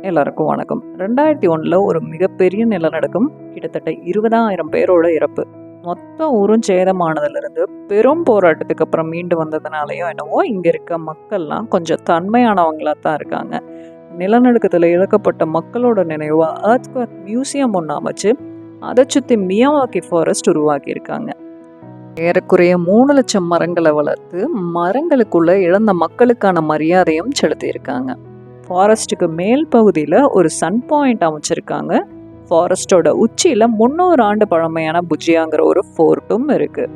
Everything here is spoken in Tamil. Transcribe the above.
எல்லாருக்கும் வணக்கம். 2001 ஒரு மிகப்பெரிய நிலநடுக்கம், கிட்டத்தட்ட 20,000 பேரோட இறப்பு. மொத்த ஊரும் சேதமானதுலேருந்து பெரும் போராட்டத்துக்கு அப்புறம் மீண்டு வந்ததுனாலயோ என்னவோ இங்க இருக்க மக்கள்லாம் கொஞ்சம் தன்மையானவங்களா தான் இருக்காங்க. நிலநடுக்கத்தில் இழக்கப்பட்ட மக்களோட நினைவா எர்த்குவேக் மியூசியம் ஒன்று அமைச்சு அதை சுற்றி மியாவாக்கி ஃபாரஸ்ட் உருவாக்கியிருக்காங்க. ஏறக்குறைய 3 லட்சம் மரங்களை வளர்த்து மரங்களுக்குள்ள இழந்த மக்களுக்கான மரியாதையும் செலுத்தியிருக்காங்க. ஃபாரஸ்ட்டுக்கு மேல் பகுதியில் ஒரு சன் பாயிண்ட் அமைச்சிருக்காங்க. ஃபாரஸ்ட்டோட உச்சியில் 300 ஆண்டு பழமையான புஜியாங்கிற ஒரு ஃபோர்ட்டும் இருக்குது.